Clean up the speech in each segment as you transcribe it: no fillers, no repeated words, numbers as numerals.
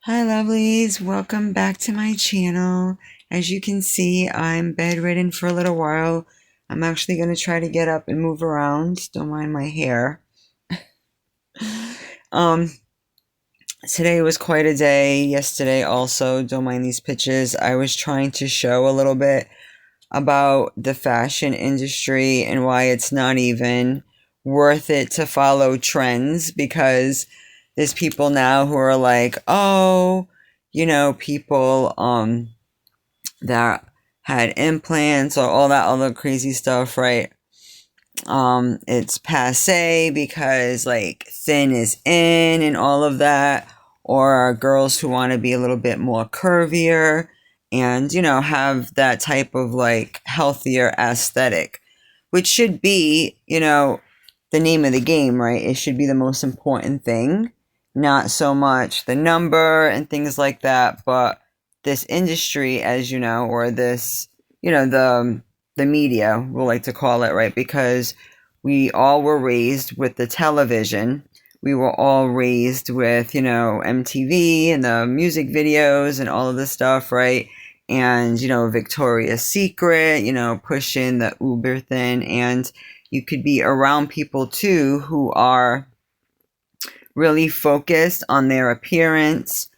Hi lovelies, welcome back to my channel. As you can see, I'm bedridden for a little while. I'm actually going to try to get up and move around. Don't mind my hair. Um, Today was quite a day. Yesterday also, don't mind these pictures. I was trying to show a little bit about the fashion industry and why it's not even worth it to follow trends, because there's people now who are like, oh, people that had implants or all that other crazy stuff, right? It's passe because like thin is in and all of that, or girls who want to be a little bit more curvier and have that type of like healthier aesthetic, which should be the name of the game, right? It should be the most important thing, not so much the number and things like that, but this industry, as you know, or this, the media, we'll like to call it, right? Because we all were raised with the television. We were all raised with, MTV and the music videos and all of this stuff, right? And, Victoria's Secret, pushing the uber thin. And you could be around people too who are really focused on their appearance.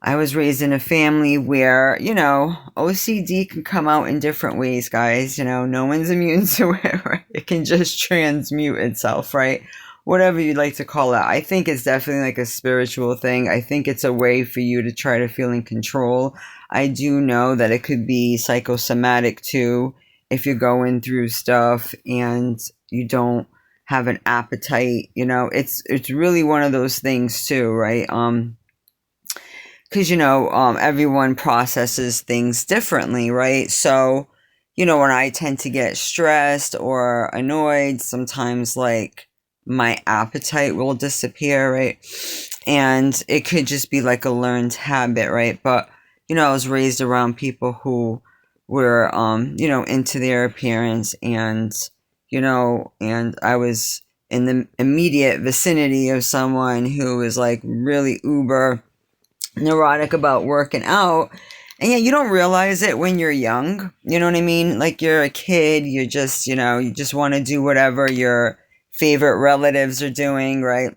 I was raised in a family where, OCD can come out in different ways, guys. No one's immune to it, right? It can just transmute itself, right? Whatever you'd like to call it. I think it's definitely like a spiritual thing. I think it's a way for you to try to feel in control. I do know that it could be psychosomatic too, if you're going through stuff and you don't have an appetite. It's really one of those things too, right? Because everyone processes things differently, right? So when I tend to get stressed or annoyed, sometimes like my appetite will disappear, right? And it could just be like a learned habit, right? But I was raised around people who were into their appearance, and and I was in the immediate vicinity of someone who was like really uber neurotic about working out. And yeah, you don't realize it when you're young. You know what I mean? Like you're a kid, you're just, you just want to do whatever your favorite relatives are doing, right?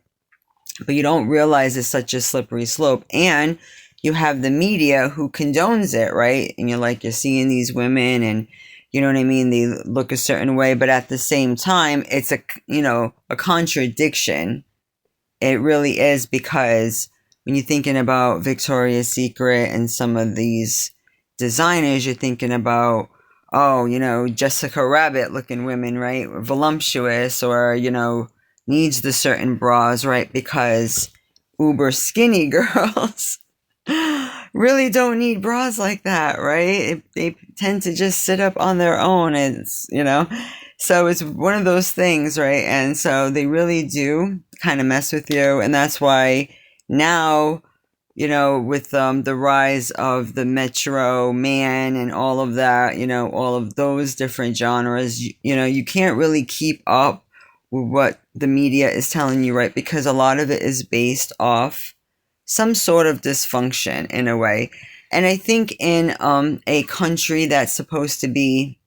But you don't realize it's such a slippery slope. And you have the media who condones it, right? And you're seeing these women and you know what I mean? They look a certain way, but at the same time, it's a contradiction. It really is, because when you're thinking about Victoria's Secret and some of these designers, you're thinking about, oh, Jessica Rabbit looking women, right? Voluptuous, or, needs the certain bras, right? Because uber skinny girls really don't need bras like that, right? They tend to just sit up on their own. So it's one of those things, right? And so they really do kind of mess with you. And that's why now, with the rise of the Metro Man and all of that, all of those different genres, you can't really keep up with what the media is telling you, right? Because a lot of it is based off some sort of dysfunction in a way. And I think in a country that's supposed to be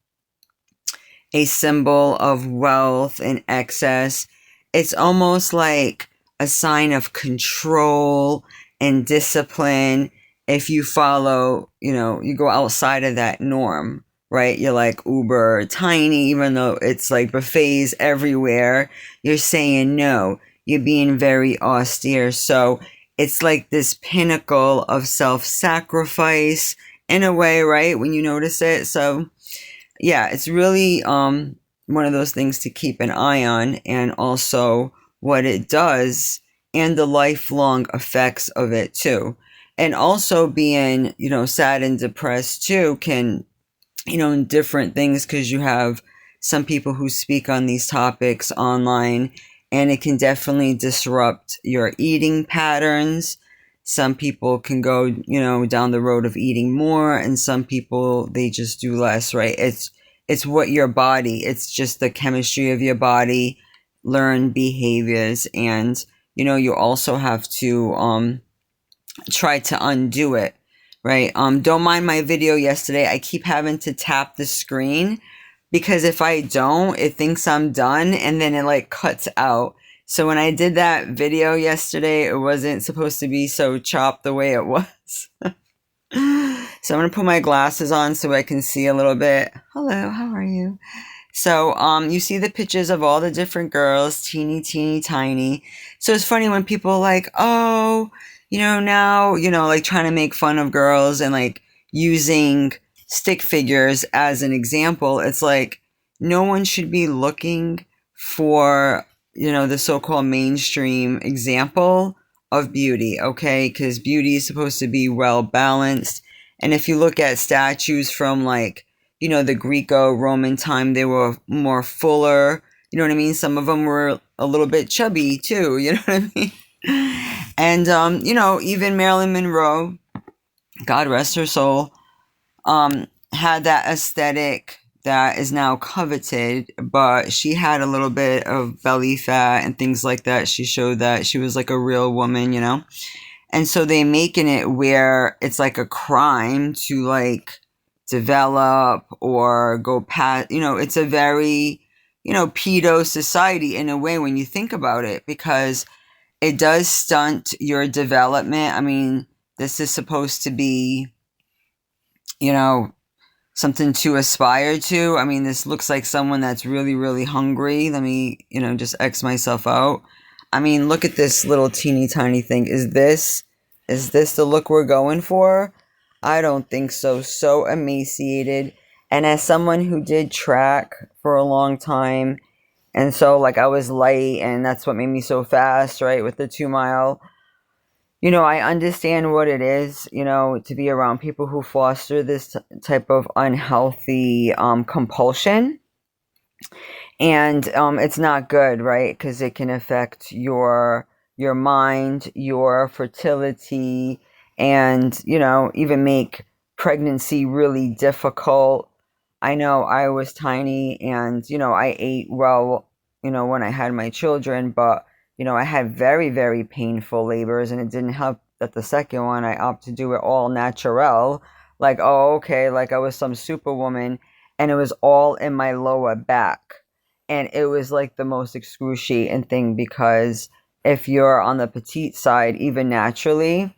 a symbol of wealth and excess, it's almost like a sign of control and discipline. If you follow, you go outside of that norm, right? You're like uber tiny, even though it's like buffets everywhere. You're saying no. You're being very austere. So it's like this pinnacle of self-sacrifice in a way, right? When you notice it. So yeah, it's really one of those things to keep an eye on, and also what it does and the lifelong effects of it too. And also being, sad and depressed too can, different things, because you have some people who speak on these topics online, and it can definitely disrupt your eating patterns. Some people can go, down the road of eating more, and some people, they just do less, right? It's what your body, it's just the chemistry of your body, learn behaviors. And, you also have to try to undo it, right? Don't mind my video yesterday. I keep having to tap the screen because if I don't, it thinks I'm done and then it like cuts out. So when I did that video yesterday, it wasn't supposed to be so chopped the way it was. So I'm going to put my glasses on so I can see a little bit. Hello, how are you? So, you see the pictures of all the different girls, teeny, teeny, tiny. So it's funny when people are like, oh, now, like trying to make fun of girls and like using stick figures as an example. It's like, no one should be looking for, the so-called mainstream example of beauty, okay? Because beauty is supposed to be well balanced. And if you look at statues from like, the Greco-Roman time, they were more fuller. You know what I mean? Some of them were a little bit chubby too. You know what I mean? And, even Marilyn Monroe, God rest her soul, had that aesthetic that is now coveted, but she had a little bit of belly fat and things like that. She showed that she was like a real woman, And so they making it where it's like a crime to like develop or go past, it's a very, pedo society in a way when you think about it, because it does stunt your development. I mean, this is supposed to be, something to aspire to. I mean, this looks like someone that's really, really hungry. Let me, just X myself out. I mean, look at this little teeny tiny thing. Is this the look we're going for? I don't think so. So emaciated. And as someone who did track for a long time, and so like I was light and that's what made me so fast, right? With the 2 mile, I understand what it is, to be around people who foster this type of unhealthy compulsion. And it's not good, right? Because it can affect your mind, your fertility, and, even make pregnancy really difficult. I know I was tiny and, I ate well, when I had my children, but, I had very, very painful labors, and it didn't help that the second one, I opted to do it all natural. Like, oh, okay, like I was some superwoman, and it was all in my lower back. And it was like the most excruciating thing, because if you're on the petite side, even naturally,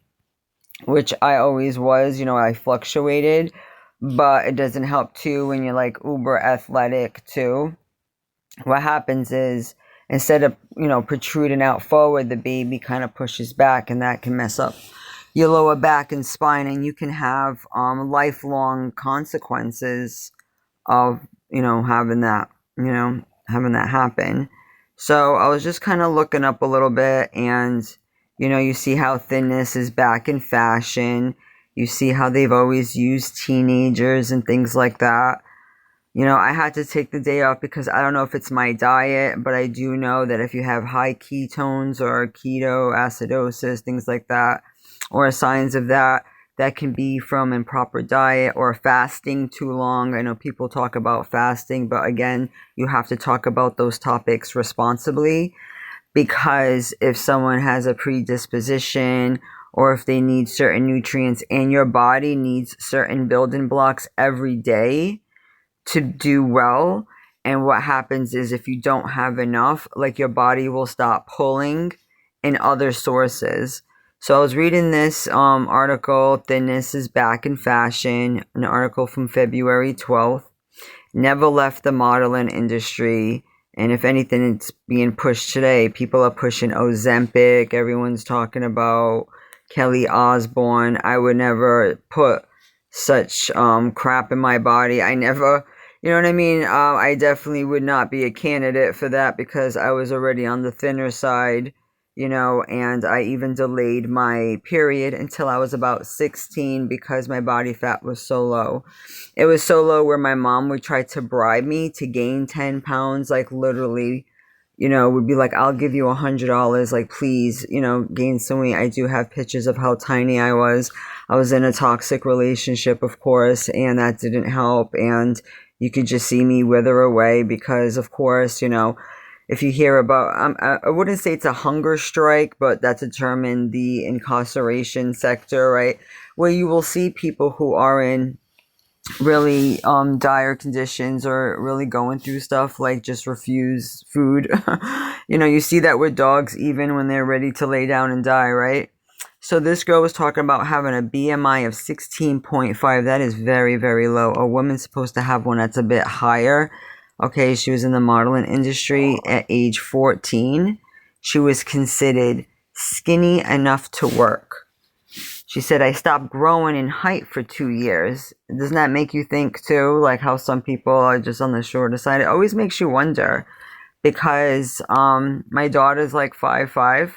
which I always was, I fluctuated, but it doesn't help too when you're like uber athletic too. What happens is, instead of, protruding out forward, the baby kind of pushes back, and that can mess up your lower back and spine, and you can have lifelong consequences of, having that happen. So I was just kind of looking up a little bit, and you see how thinness is back in fashion. You see how they've always used teenagers and things like that. I had to take the day off because I don't know if it's my diet, but I do know that if you have high ketones or ketoacidosis, things like that, or signs of that, that can be from improper diet or fasting too long. I know people talk about fasting, but again, you have to talk about those topics responsibly, because if someone has a predisposition or if they need certain nutrients and your body needs certain building blocks every day to do well, and what happens is if you don't have enough, like your body will stop pulling in other sources. So I was reading this article, Thinness is Back in Fashion, an article from February 12th. Never left the modeling industry. And if anything, it's being pushed today. People are pushing Ozempic. Everyone's talking about Kelly Osbourne. I would never put such crap in my body. I never, you know what I mean? I definitely would not be a candidate for that, because I was already on the thinner side, and I even delayed my period until I was about 16 because my body fat was so low. It was so low where my mom would try to bribe me to gain 10 pounds, like literally, would be like, I'll give you $100, like, please, gain some weight. I do have pictures of how tiny I was. I was in a toxic relationship, of course, and that didn't help. And you could just see me wither away because, of course, if you hear about, I wouldn't say it's a hunger strike, but that's a term in the incarceration sector, right? Where you will see people who are in really dire conditions or really going through stuff, like just refuse food. You see that with dogs even when they're ready to lay down and die, right? So this girl was talking about having a BMI of 16.5. That is very, very low. A woman's supposed to have one that's a bit higher. Okay, she was in the modeling industry at age 14. She was considered skinny enough to work. She said, I stopped growing in height for 2 years. Doesn't that make you think too, like how some people are just on the shorter side? It always makes you wonder, because my daughter's like 5'5".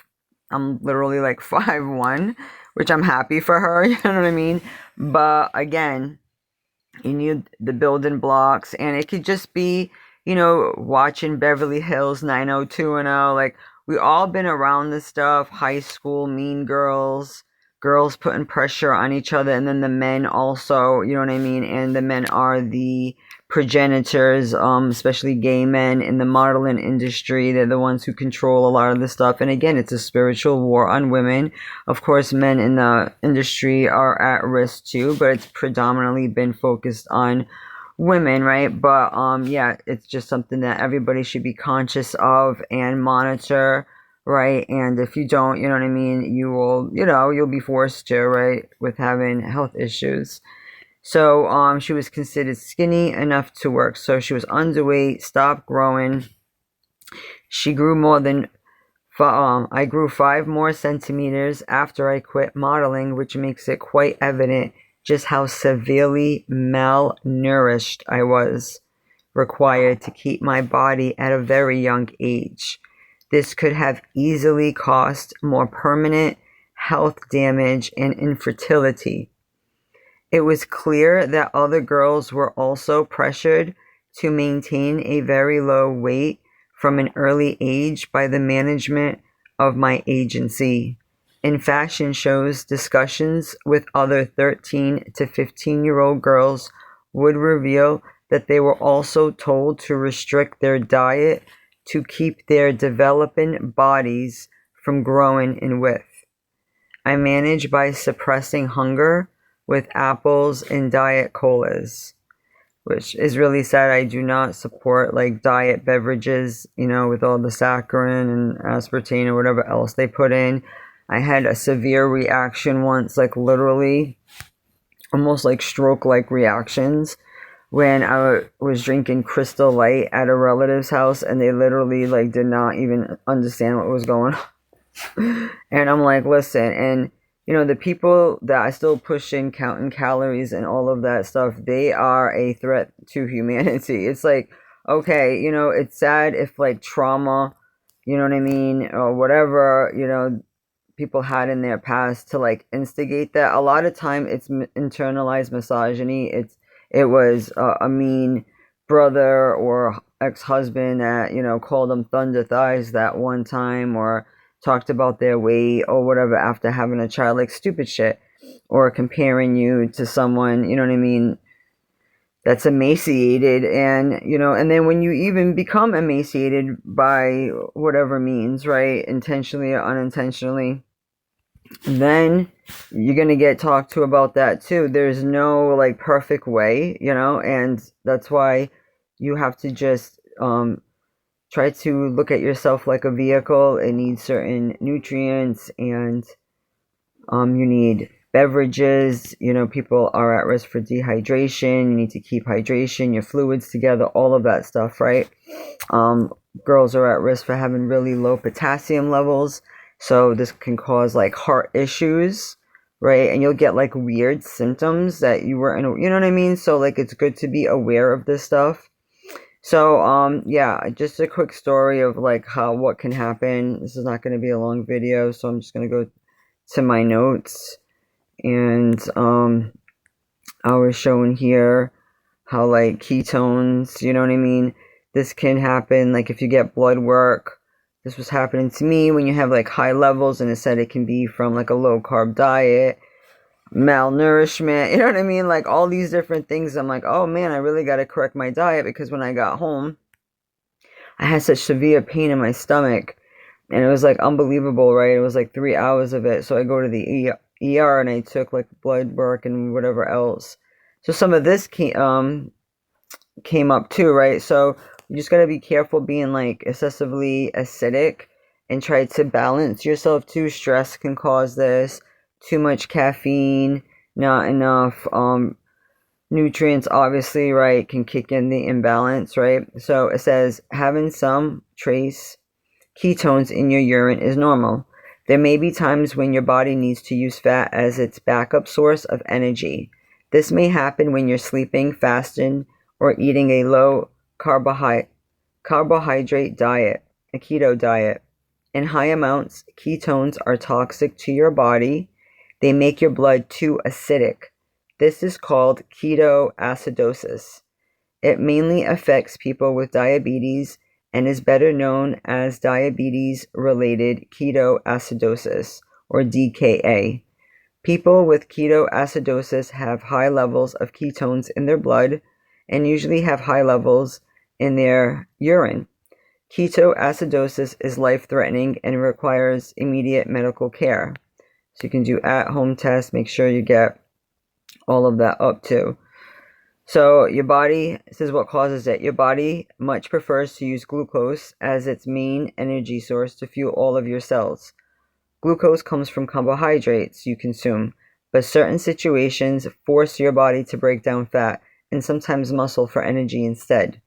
I'm literally like 5'1", which I'm happy for her, you know what I mean? But again, you need the building blocks, and it could just be, watching Beverly Hills 90210. Like, we all been around this stuff, high school, Mean Girls, girls putting pressure on each other, and then the men also, you know what I mean? And the men are the progenitors, especially gay men in the modeling industry. They're the ones who control a lot of the stuff. And again, it's a spiritual war on women. Of course, men in the industry are at risk too, but it's predominantly been focused on women, right? But yeah, it's just something that everybody should be conscious of and monitor, right? And if you don't, you know what I mean, you will, you'll be forced to, right, with having health issues. So she was considered skinny enough to work. So she was underweight, stopped growing. She grew more than I grew 5 more centimeters after I quit modeling, which makes it quite evident just how severely malnourished I was, required to keep my body at a very young age. This could have easily caused more permanent health damage and infertility. It was clear that other girls were also pressured to maintain a very low weight from an early age by the management of my agency. In fashion shows, discussions with other 13 to 15-year-old girls would reveal that they were also told to restrict their diet to keep their developing bodies from growing in width. I manage by suppressing hunger with apples and diet colas, which is really sad. I do not support like diet beverages, with all the saccharin and aspartame or whatever else they put in. I had a severe reaction once, like literally almost like stroke-like reactions, when I was drinking Crystal Light at a relative's house, and they literally like did not even understand what was going on. And I'm like, listen, and the people that I still push in counting calories and all of that stuff, they are a threat to humanity. It's like, okay, it's sad if like trauma, you know what I mean, or whatever, people had in their past to like instigate that. A lot of time it's internalized misogyny. It was a mean brother or ex-husband that, called them thunder thighs that one time, or talked about their weight or whatever after having a child, like stupid shit, or comparing you to someone, you know what I mean, that's emaciated. And and then when you even become emaciated by whatever means, right, intentionally or unintentionally, then you're gonna get talked to about that too. There's no like perfect way, and that's why you have to just try to look at yourself like a vehicle. It needs certain nutrients, and you need beverages. People are at risk for dehydration. You need to keep hydration, your fluids together, all of that stuff, right? Girls are at risk for having really low potassium levels. So this can cause like heart issues, right? And you'll get like weird symptoms that you weren't, you know what I mean? So like it's good to be aware of this stuff. So yeah, just a quick story of like what can happen. This is not going to be a long video, so I'm just going to go to my notes. And I was showing here how like ketones, you know what I mean? This can happen like if you get blood work. This was happening to me when you have like high levels, and it said it can be from like a low carb diet, malnourishment, you know what I mean? Like all these different things. I'm like, oh man, I really got to correct my diet, because when I got home, I had such severe pain in my stomach, and it was like unbelievable, right? It was like 3 hours of it. So I go to the ER and I took like blood work and whatever else. So some of this came up too, right? So you just gotta be careful being like excessively acidic and try to balance yourself too. Stress can cause this. Too much caffeine, not enough nutrients, obviously, right, can kick in the imbalance, right? So it says having some trace ketones in your urine is normal. There may be times when your body needs to use fat as its backup source of energy. This may happen when you're sleeping, fasting, or eating a low carbohydrate diet, a keto diet. In high amounts, ketones are toxic to your body. They make your blood too acidic. This is called ketoacidosis. It mainly affects people with diabetes and is better known as diabetes-related ketoacidosis, or DKA. People with ketoacidosis have high levels of ketones in their blood and usually have high levels in their urine. Ketoacidosis is life-threatening and requires immediate medical care. So you can do at-home tests, make sure you get all of that up too. So your body, this is what causes it. Your body much prefers to use glucose as its main energy source to fuel all of your cells. Glucose comes from carbohydrates you consume, but certain situations force your body to break down fat and sometimes muscle for energy instead.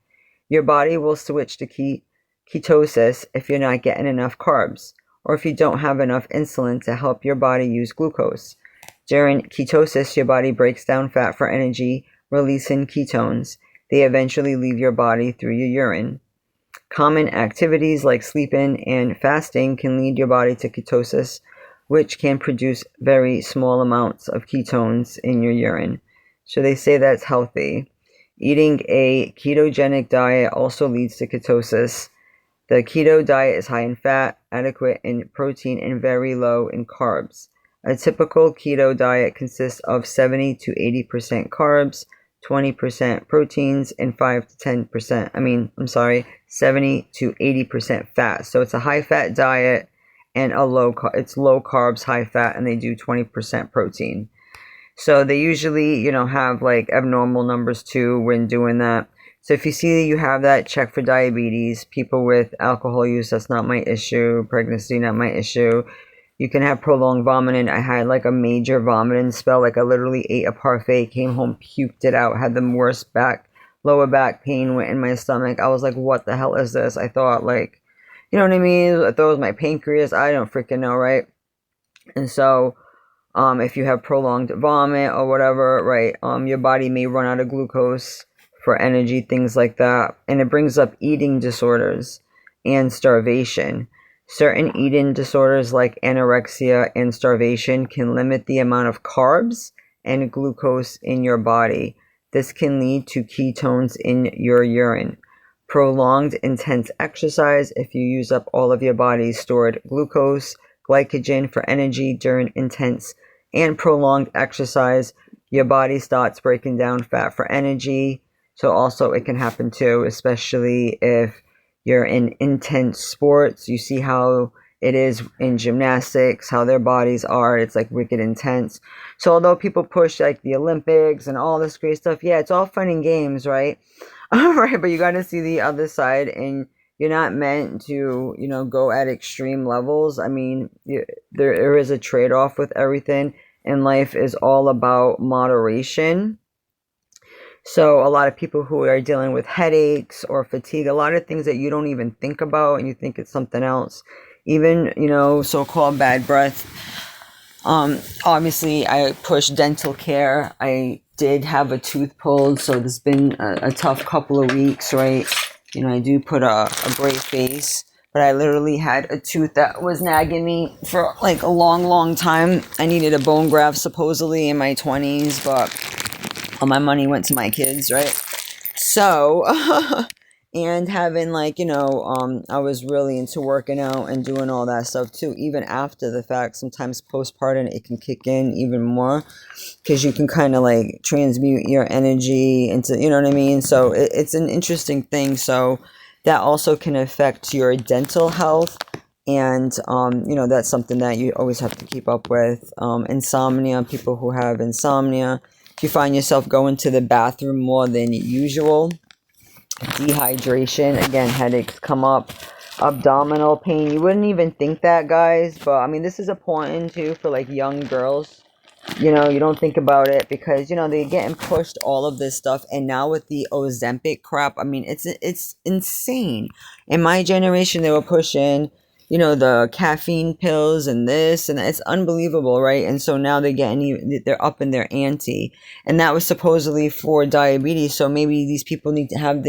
Your body will switch to ketosis if you're not getting enough carbs, or if you don't have enough insulin to help your body use glucose. During ketosis, your body breaks down fat for energy, releasing ketones. They eventually leave your body through your urine. Common activities like sleeping and fasting can lead your body to ketosis, which can produce very small amounts of ketones in your urine. So they say that's healthy. Eating a ketogenic diet also leads to ketosis. The keto diet is high in fat, adequate in protein, and very low in carbs. A typical keto diet consists of 70 to 80% carbs, 20% proteins, and 5 to 10%, 70 to 80% fat. So it's a high fat diet and it's low carbs, high fat, and they do 20% protein. So they usually, have like abnormal numbers too when doing that. So if you see that you have that, check for diabetes. People with alcohol use, that's not my issue. Pregnancy, not my issue. You can have prolonged vomiting. I had like a major vomiting spell. Like I literally ate a parfait, came home, puked it out, had the worst lower back pain went in my stomach. I was like, what the hell is this? I thought like, you know what I mean? I thought it was my pancreas. I don't freaking know, right? And so, if you have prolonged vomit or whatever, right, your body may run out of glucose for energy, things like that. And it brings up eating disorders and starvation. Certain eating disorders like anorexia and starvation can limit the amount of carbs and glucose in your body. This can lead to ketones in your urine. Prolonged intense exercise, if you use up all of your body's stored glucose, glycogen for energy during intense and prolonged exercise, your body starts breaking down fat for energy. So also it can happen too, especially if you're in intense sports. You see how it is in gymnastics, how their bodies are. It's like wicked intense. So although people push like the Olympics and all this great stuff, yeah, it's all fun and games, right? All right, but you got to see the other side, and you're not meant to, go at extreme levels. I mean, there is a trade-off with everything, and life is all about moderation. So a lot of people who are dealing with headaches or fatigue, a lot of things that you don't even think about and you think it's something else, even, so-called bad breath. Obviously I push dental care. I did have a tooth pulled, so there's been a tough couple of weeks, right? I do put a brave face, but I literally had a tooth that was nagging me for like a long, long time. I needed a bone graft supposedly in my 20s, but all my money went to my kids, right? So, and having like, I was really into working out and doing all that stuff too, even after the fact. Sometimes postpartum, it can kick in even more because you can kind of like transmute your energy into, you know what I mean? So it's an interesting thing. So that also can affect your dental health. And, that's something that you always have to keep up with. Insomnia, people who have insomnia. If you find yourself going to the bathroom more than usual, dehydration, again, headaches come up, abdominal pain. You wouldn't even think that, guys, but I mean, this is important too for like young girls. You don't think about it because, they're getting pushed all of this stuff. And now with the Ozempic crap, I mean, it's insane. In my generation, they were pushing, the caffeine pills and this, and it's unbelievable, right? And so now they're up in their ante. And that was supposedly for diabetes. So maybe these people need to have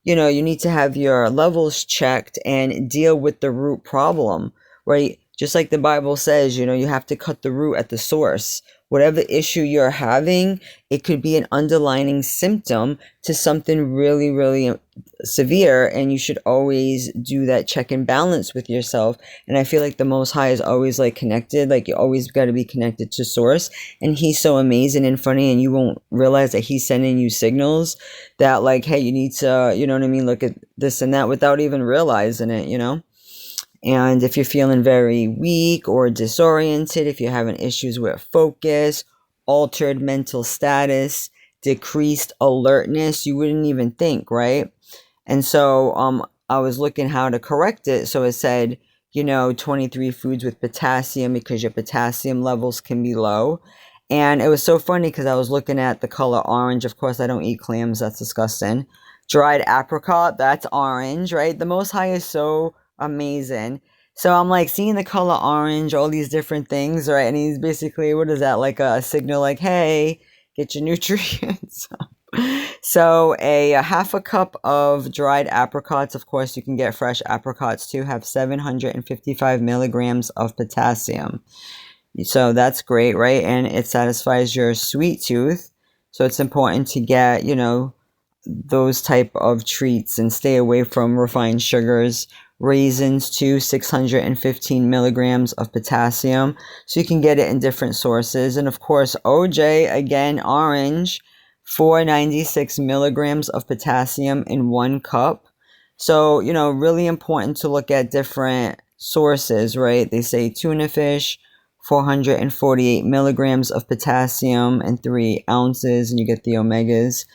you need to have your levels checked and deal with the root problem, right? Just like the Bible says, you have to cut the root at the source. Whatever issue you're having, it could be an underlying symptom to something really, really severe. And you should always do that check and balance with yourself. And I feel like the Most High is always like connected. Like you always got to be connected to source. And he's so amazing and funny. And you won't realize that he's sending you signals that like, hey, you need to, look at this and that without even realizing it, And if you're feeling very weak or disoriented, if you're having issues with focus, altered mental status, decreased alertness, you wouldn't even think, right? And so I was looking how to correct it. So it said, 23 foods with potassium because your potassium levels can be low. And it was so funny because I was looking at the color orange. Of course, I don't eat clams. That's disgusting. Dried apricot, that's orange, right? The Most High is so amazing. So I'm like seeing the color orange, all these different things, right? And he's basically, what is that? Like a signal like, hey, get your nutrients. So a half a cup of dried apricots, of course you can get fresh apricots too, have 755 milligrams of potassium. So that's great, right? And it satisfies your sweet tooth. So it's important to get, those type of treats and stay away from refined sugars. Raisins too, 615 milligrams of potassium. So you can get it in different sources. And of course, OJ, again, orange, 496 milligrams of potassium in 1 cup. So, really important to look at different sources, right? They say tuna fish, 448 milligrams of potassium in 3 ounces, and you get the omegas.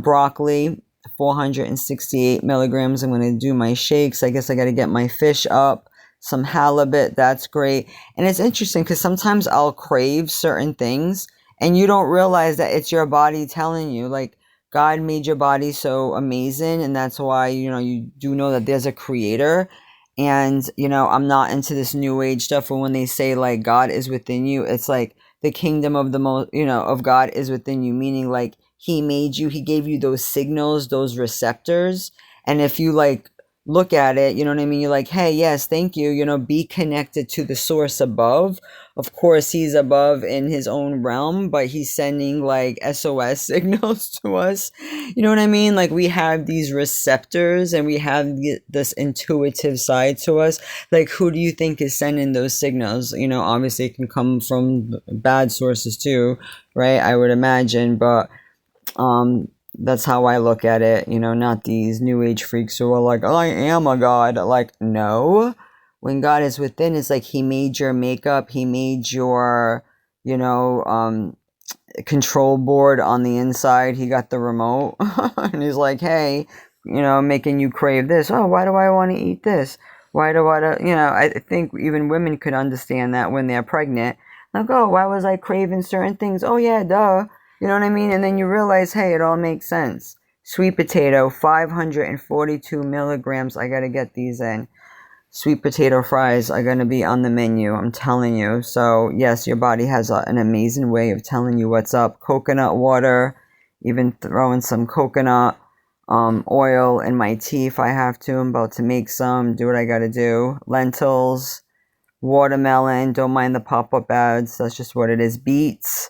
Broccoli, 468 milligrams. I'm going to do my shakes. I guess I got to get my fish up. Some halibut, that's great. And it's interesting because sometimes I'll crave certain things and you don't realize that it's your body telling you. Like, God made your body so amazing, and that's why, you do know that there's a creator. And, I'm not into this new age stuff, but when they say like God is within you, it's like the kingdom of of God is within you, meaning like he made you, he gave you those signals, those receptors. And if you like look at it, you know what I mean? You're like, hey, yes, thank you. Be connected to the source above. Of course, he's above in his own realm, but he's sending like SOS signals to us. You know what I mean? Like we have these receptors and we have this intuitive side to us. Like, who do you think is sending those signals? Obviously it can come from bad sources too, right? I would imagine, but that's how I look at it, not these new age freaks who are like, I am a God. Like, no. When God is within, it's like he made your makeup, he made your, control board on the inside. He got the remote and he's like, hey, making you crave this. Oh, why do I want to eat this? Why do I, I think even women could understand that when they're pregnant. Like, oh, why was I craving certain things? Oh, yeah, duh. You know what I mean? And then you realize, hey, it all makes sense. Sweet potato, 542 milligrams. I got to get these in. Sweet potato fries are going to be on the menu. I'm telling you. So, yes, your body has an amazing way of telling you what's up. Coconut water, even throwing some coconut oil in my tea if I have to. I'm about to make some. Do what I got to do. Lentils, watermelon. Don't mind the pop-up ads. That's just what it is. Beets.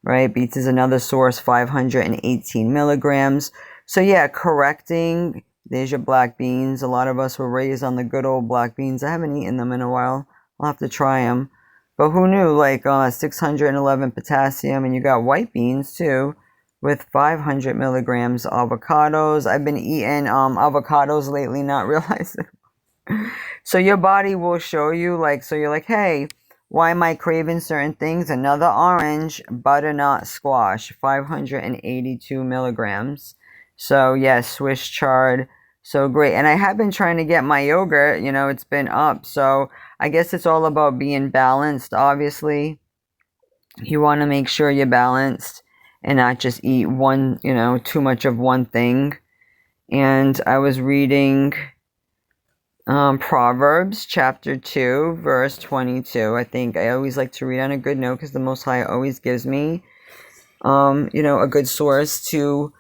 Right? Beets is another source, 518 milligrams. So yeah, correcting. There's your black beans. A lot of us were raised on the good old black beans. I haven't eaten them in a while. I'll have to try them. But who knew? Like 611 potassium, and you got white beans too. with 500 milligrams avocados. I've been eating avocados lately, not realizing. So your body will show you, like, so you're like, hey, why am I craving certain things? Another orange, butternut squash, 582 milligrams. So yes, Swiss chard, so great. And I have been trying to get my yogurt, it's been up. So I guess it's all about being balanced, obviously. You want to make sure you're balanced and not just eat one, too much of one thing. And I was reading Proverbs chapter 2, verse 22. I think I always like to read on a good note because the Most High always gives me, a good source to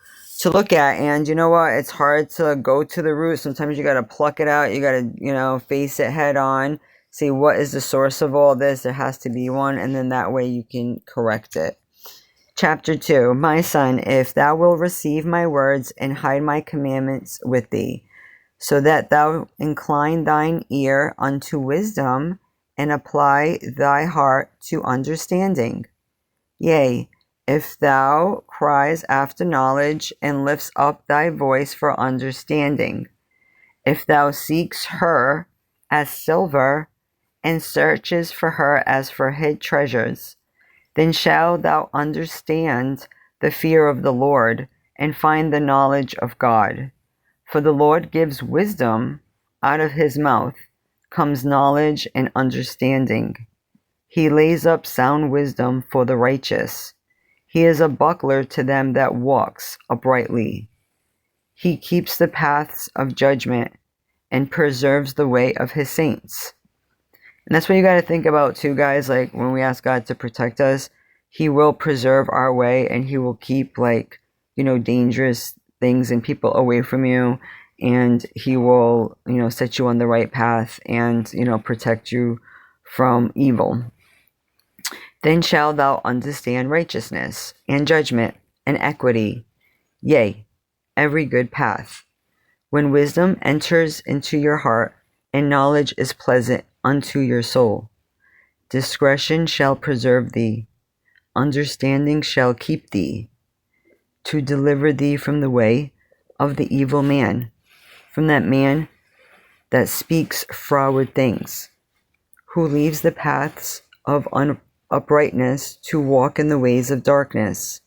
look at. And you know what? It's hard to go to the root. Sometimes you got to pluck it out. You got to, face it head on. See what is the source of all this. There has to be one. And then that way you can correct it. Chapter 2. My son, if thou wilt receive my words and hide my commandments with thee, so that thou incline thine ear unto wisdom, and apply thy heart to understanding. Yea, if thou cries after knowledge, and lifts up thy voice for understanding, if thou seeks her as silver, and searches for her as for hid treasures, then shalt thou understand the fear of the Lord, and find the knowledge of God. For the Lord gives wisdom, out of his mouth comes knowledge and understanding. He lays up sound wisdom for the righteous. He is a buckler to them that walks uprightly. He keeps the paths of judgment and preserves the way of his saints. And that's what you got to think about too, guys. Like when we ask God to protect us, he will preserve our way, and he will keep dangerous things and people away from you, and he will set you on the right path and protect you from evil. Then shalt thou understand righteousness and judgment and equity, yea, every good path. When wisdom enters into your heart, and knowledge is pleasant unto your soul, discretion shall preserve thee, understanding shall keep thee, to deliver thee from the way of the evil man, from that man that speaks froward things, who leaves the paths of uprightness to walk in the ways of darkness,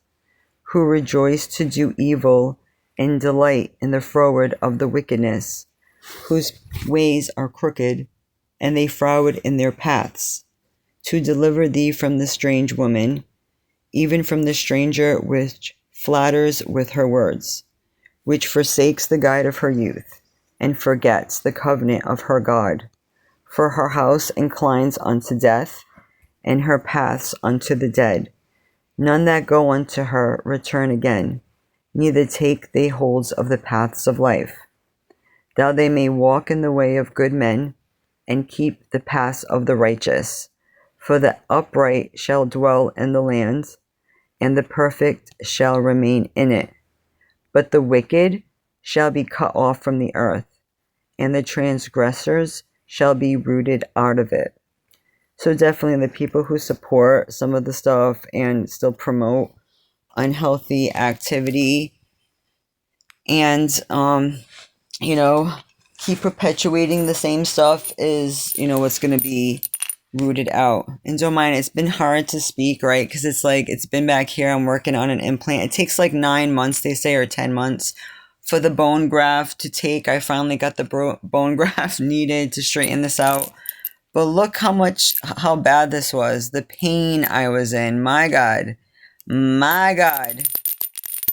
who rejoice to do evil and delight in the froward of the wickedness, whose ways are crooked, and they froward in their paths, to deliver thee from the strange woman, even from the stranger which flatters with her words, which forsakes the guide of her youth, and forgets the covenant of her God. For her house inclines unto death, and her paths unto the dead. None that go unto her return again, neither take they holds of the paths of life. That they may walk in the way of good men, and keep the paths of the righteous. For the upright shall dwell in the land, and the perfect shall remain in it. But the wicked shall be cut off from the earth, and the transgressors shall be rooted out of it. So definitely the people who support some of the stuff and still promote unhealthy activity and, keep perpetuating the same stuff is, what's going to be rooted out. And don't mind, it's been hard to speak, right? Because it's been back here. I'm working on an implant. It takes 9 months, they say, or 10 months for the bone graft to take. I finally got the bone graft needed to straighten this out. But look how bad this was. The pain I was in. My God.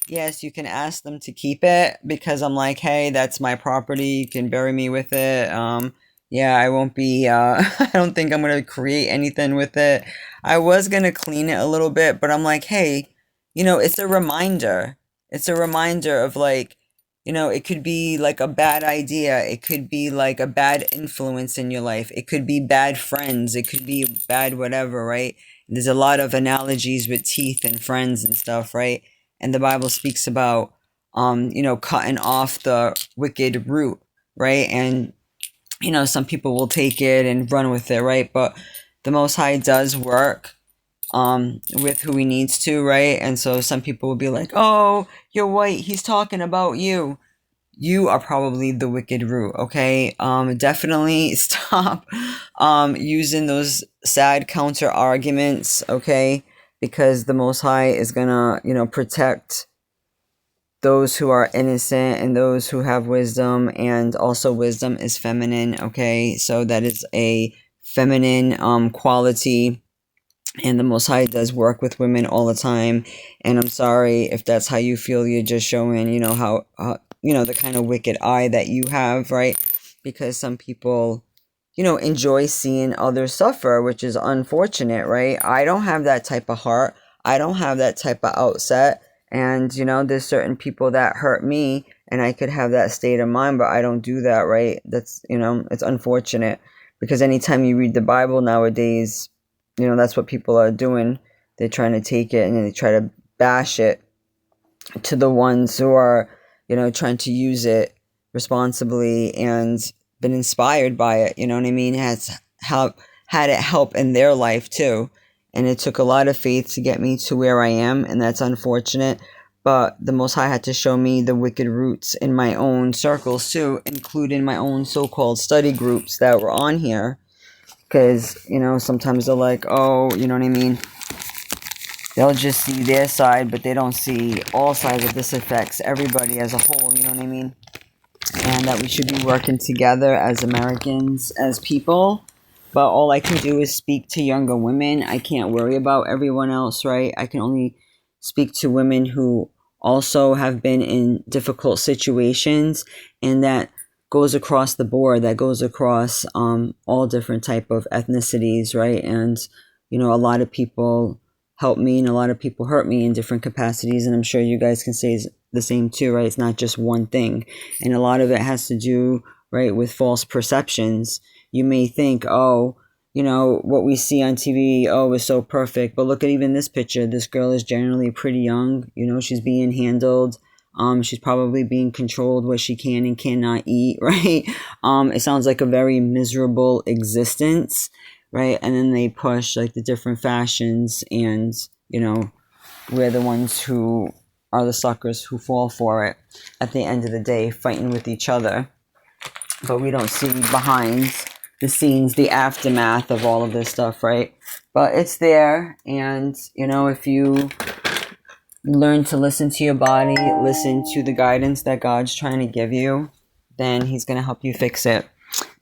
Yes, you can ask them to keep it because I'm like, hey, that's my property. You can bury me with it. Yeah, I won't be, I don't think I'm going to create anything with it. I was going to clean it a little bit, but I'm like, hey, it's a reminder. It's a reminder of it could be a bad idea. It could be a bad influence in your life. It could be bad friends. It could be bad whatever, right? There's a lot of analogies with teeth and friends and stuff, right? And the Bible speaks about, cutting off the wicked root, right? And, some people will take it and run with it, right? But the Most High does work with who he needs to, right? And so some people will be like, oh, you're white, he's talking about you. You are probably the wicked root, okay? Definitely stop using those sad counter arguments, okay? Because the Most High is gonna, protect those who are innocent and those who have wisdom, and also wisdom is feminine, okay? So that is a feminine quality, and the Most High does work with women all the time. And I'm sorry if that's how you feel. You're just showing, how the kind of wicked eye that you have, right? Because some people, enjoy seeing others suffer, which is unfortunate, right? I don't have that type of heart. I don't have that type of outset. And, there's certain people that hurt me, and I could have that state of mind, but I don't do that, right? That's, it's unfortunate, because anytime you read the Bible nowadays, that's what people are doing. They're trying to take it and they try to bash it to the ones who are, trying to use it responsibly and been inspired by it. You know what I mean? Had it help in their life too. And it took a lot of faith to get me to where I am, and that's unfortunate. But the Most High had to show me the wicked roots in my own circles too, including my own so-called study groups that were on here. Because, sometimes they're like, oh, you know what I mean? They'll just see their side, but they don't see all sides of this affects everybody as a whole, you know what I mean? And that we should be working together as Americans, as people. But all I can do is speak to younger women. I can't worry about everyone else, right? I can only speak to women who also have been in difficult situations, and that goes across the board, that goes across all different type of ethnicities, right? And a lot of people help me and a lot of people hurt me in different capacities, and I'm sure you guys can say the same too, right? It's not just one thing, and a lot of it has to do, right, with false perceptions. You may think, oh, what we see on TV, oh, is so perfect, but look at even this picture. This girl is generally pretty young, she's being handled. She's probably being controlled what she can and cannot eat, right? It sounds like a very miserable existence, right? And then they push like the different fashions, and, we're the ones who are the suckers who fall for it at the end of the day, fighting with each other. But we don't see behind the scenes, the aftermath of all of this stuff, right? But it's there, and, if you learn to listen to your body, listen to the guidance that God's trying to give you, then he's going to help you fix it.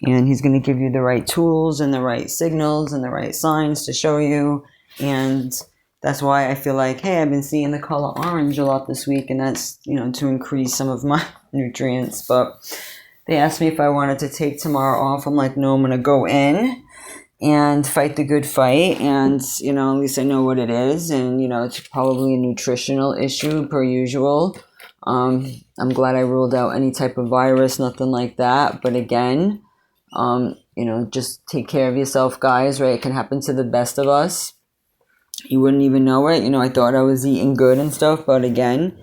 And he's going to give you the right tools and the right signals and the right signs to show you. And that's why I feel like, hey, I've been seeing the color orange a lot this week, and that's, to increase some of my nutrients. But they asked me if I wanted to take tomorrow off. I'm like, no, I'm going to go in and fight the good fight, and at least I know what it is, and it's probably a nutritional issue per usual. I'm glad I ruled out any type of virus, nothing like that. But again, just take care of yourself, guys, right? It can happen to the best of us. You wouldn't even know it. I thought I was eating good and stuff, but again,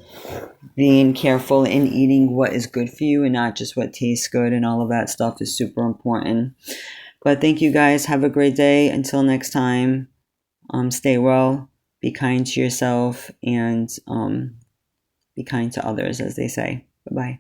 being careful in eating what is good for you and not just what tastes good, and all of that stuff is super important. But thank you guys. Have a great day. Until next time, stay well, be kind to yourself, and be kind to others, as they say. Bye-bye.